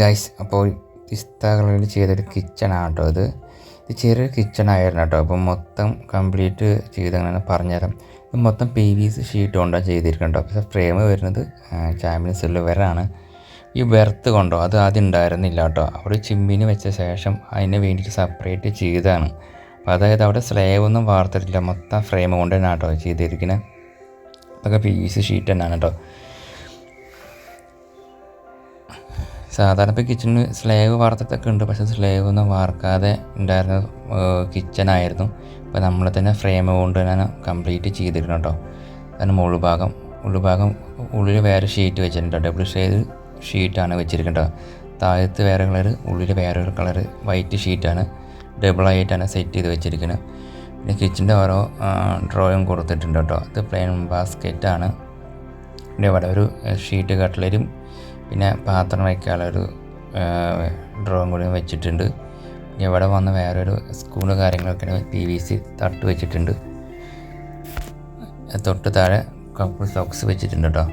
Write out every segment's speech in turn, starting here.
Guys, അപ്പോൾ പിസ്ത കളറിൽ ചെയ്തൊരു കിച്ചണാണ് കേട്ടോ ഇത് ചെറിയൊരു കിച്ചണായിരുന്നു കേട്ടോ. അപ്പോൾ മൊത്തം കംപ്ലീറ്റ് ചെയ്തങ്ങനെ പറഞ്ഞുതരാം. ഇത് മൊത്തം PVC ഷീറ്റ് കൊണ്ടാണ് ചെയ്തിരിക്കുന്നത് കേട്ടോ. പക്ഷേ ഫ്രെയിം വരുന്നത് ചാമ്പ്യൻ സിൽവറാണ്. ഈ വെർത്ത് കൊണ്ടോ അത് ആദ്യം ഉണ്ടായിരുന്നില്ല കേട്ടോ. അവിടെ ചിമ്മിനി വെച്ച ശേഷം അതിന് വേണ്ടിയിട്ട് സെപ്പറേറ്റ് ചെയ്തതാണ്. അപ്പോൾ അതായത് അവിടെ സ്ലേവ് ഒന്നും വാർത്തിട്ടില്ല, മൊത്തം ഫ്രെയിം കൊണ്ട് തന്നെയാണ് കേട്ടോ ചെയ്തിരിക്കുന്നത്. അതൊക്കെ PVC ഷീറ്റ് തന്നെയാണ് കേട്ടോ. സാധാരണ ഇപ്പോൾ കിച്ചണിന് സ്ലേവ് വാർത്തിട്ടൊക്കെ ഉണ്ട്, പക്ഷേ സ്ലേവ് ഒന്നും വാർക്കാതെ ഉണ്ടായിരുന്ന കിച്ചണായിരുന്നു. അപ്പോൾ നമ്മൾ തന്നെ ഫ്രെയിം കൊണ്ട് തന്നെ കംപ്ലീറ്റ് ചെയ്തിരുന്നു കേട്ടോ. അതിന് ഉള്ളിൽ വേറെ ഷീറ്റ് വെച്ചിട്ടുണ്ട്, ഡബിൾ ഷെയ്ഡ് ഷീറ്റാണ് വെച്ചിരിക്കുന്നത്. താഴത്ത് വേറെ കളർ, ഉള്ളിൽ വേറൊരു കളർ വൈറ്റ് ഷീറ്റാണ് ഡബിളായിട്ടാണ് സെറ്റ് ചെയ്ത് വെച്ചിരിക്കുന്നത്. പിന്നെ കിച്ചൻ്റെ ഓരോ ഡ്രോയും കൊടുത്തിട്ടുണ്ട് കേട്ടോ. ഇത് പ്ലെയിൻ ബാസ്ക്കറ്റാണ്. പിന്നെ ഇവിടെ ഒരു ഷീറ്റ് കട്ട്ലരും പിന്നെ പാത്രം വയ്ക്കാനുള്ളൊരു ഡ്രോയും കൂടി വെച്ചിട്ടുണ്ട്. ഇവിടെ വന്ന് വേറൊരു സ്പൂണ് കാര്യങ്ങളൊക്കെ PVC തട്ട് വെച്ചിട്ടുണ്ട്. തൊട്ട് താഴെ കപ്പ് സോക്സ് വെച്ചിട്ടുണ്ട് കേട്ടോ.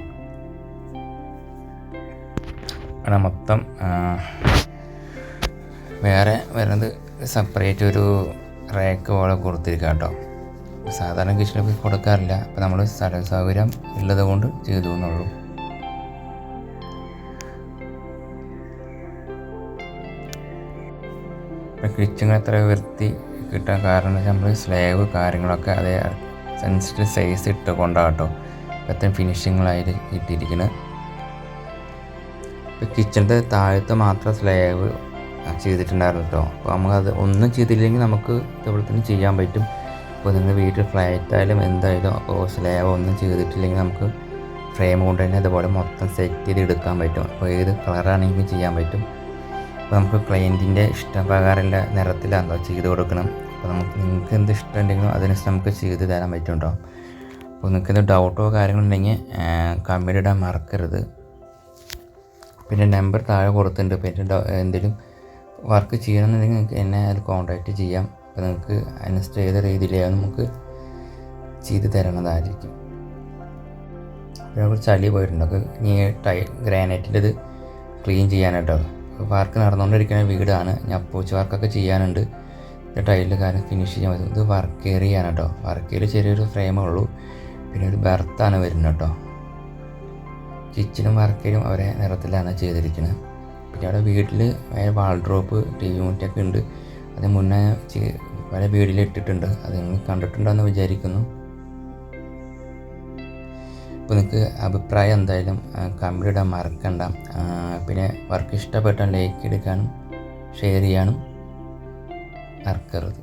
അവിടെ മൊത്തം വേറെ വരുന്നത് സെപ്പറേറ്റ് ഒരു റാക്ക് പോലെ കൊടുത്തിരിക്കുക കേട്ടോ. സാധാരണ കിച്ചണിൽ കൊടുക്കാറില്ല, അപ്പോൾ നമ്മൾ സ്ഥല സൗകര്യം ഉള്ളത് കൊണ്ട് ചെയ്തു എന്നുള്ളൂ. കിച്ചൺ എത്ര വൃത്തി കിട്ടാൻ കാരണം നമ്മൾ സ്ലേവ് കാര്യങ്ങളൊക്കെ അതേ സെൻസിറ്റീവ് സൈസ് ഇട്ട് കൊണ്ടാണ് കേട്ടോ അത്രയും ഫിനിഷിങ്ങളായിട്ട് ഇട്ടിരിക്കുന്നത്. ഇപ്പോൾ കിച്ചണിൻ്റെ താഴത്ത് മാത്രം സ്ലേവ് ചെയ്തിട്ടുണ്ടായിരുന്നു കേട്ടോ. അപ്പോൾ നമുക്കത് ഒന്നും ചെയ്തില്ലെങ്കിൽ നമുക്ക് ഇതുപോലെ തന്നെ ചെയ്യാൻ പറ്റും. അപ്പോൾ നിങ്ങൾ വീട്ടിൽ ഫ്ലാറ്റ് ആയാലും എന്തായാലും അപ്പോൾ സ്ലേവ് ഒന്നും ചെയ്തിട്ടില്ലെങ്കിൽ നമുക്ക് ഫ്രെയിം കൊണ്ട് തന്നെ അതുപോലെ മൊത്തം സെറ്റ് ചെയ്ത് എടുക്കാൻ പറ്റും. അപ്പോൾ ഏത് കളറാണെങ്കിലും ചെയ്യാൻ പറ്റും. അപ്പോൾ നമുക്ക് ക്ലയൻറ്റിൻ്റെ ഇഷ്ടപ്രകാരമുള്ള നിറത്തിലാണല്ലോ ചെയ്ത് കൊടുക്കണം. അപ്പോൾ നിങ്ങൾക്ക് എന്ത് ഇഷ്ടം ഉണ്ടെങ്കിലും അതിനനുസരിച്ച് നമുക്ക് ചെയ്ത് തരാൻ പറ്റും കേട്ടോ. അപ്പോൾ നിങ്ങൾക്ക് എന്ത് ഡൗട്ടോ കാര്യങ്ങളുണ്ടെങ്കിൽ കമൻറ്റ് ഇടാൻ മറക്കരുത്. പിന്നെ നമ്പർ താഴെ കൊടുത്തിട്ടുണ്ട്. പിന്നെ എന്തെങ്കിലും വർക്ക് ചെയ്യണമെന്നുണ്ടെങ്കിൽ നിങ്ങൾക്ക് എന്നെ അതിൽ കോൺടാക്റ്റ് ചെയ്യാം. അപ്പോൾ നിങ്ങൾക്ക് അതിനനുസരിച്ച് ഏത് രീതിയിലാണ് നമുക്ക് ചെയ്ത് തരണതായിരിക്കും. പിന്നെ കുറച്ച് ചളി പോയിട്ടുണ്ട്. ഇനി ഗ്രാനൈറ്റിൻ്റെ ഇത് ക്ലീൻ ചെയ്യാനായിട്ടോ. വർക്ക് നടന്നുകൊണ്ടിരിക്കുന്ന വീടാണ്. ഞാൻ അപ്പോച്ച് വർക്കൊക്കെ ചെയ്യാനുണ്ട്. ടൈലിൽ കാര്യം ഫിനിഷ് ചെയ്യാൻ പറ്റും. ഇത് വർക്ക് ഏരിയയാണ് കേട്ടോ. വർക്ക് ഏരിയ ചെറിയൊരു ഫ്രെയിമേ ഉള്ളൂ. പിന്നെ ഒരു ബെർത്താണ് വരുന്നത് കേട്ടോ. കിച്ചനും വർക്ക് ഏരിയയും ഒരേ നിറത്തിലാണ് ചെയ്തിരിക്കുന്നത്. പിന്നെ അവിടെ വീട്ടിൽ വാൾഡ്രോപ്പ് TV യൂണിറ്റൊക്കെ ഉണ്ട്. അത് മുന്നേ പല വീട്ടിൽ ഇട്ടിട്ടുണ്ട്. അത് നിങ്ങൾ കണ്ടിട്ടുണ്ടെന്ന് വിചാരിക്കുന്നു. അപ്പോൾ നിങ്ങൾക്ക് അഭിപ്രായം എന്തായാലും കമൻറ്റ് ഇടാൻ മറക്കണ്ട. പിന്നെ വർക്ക് ഇഷ്ടപ്പെട്ടാൽ ലൈക്ക് എടുക്കാനും ഷെയർ ചെയ്യാനും മറക്കരുത്.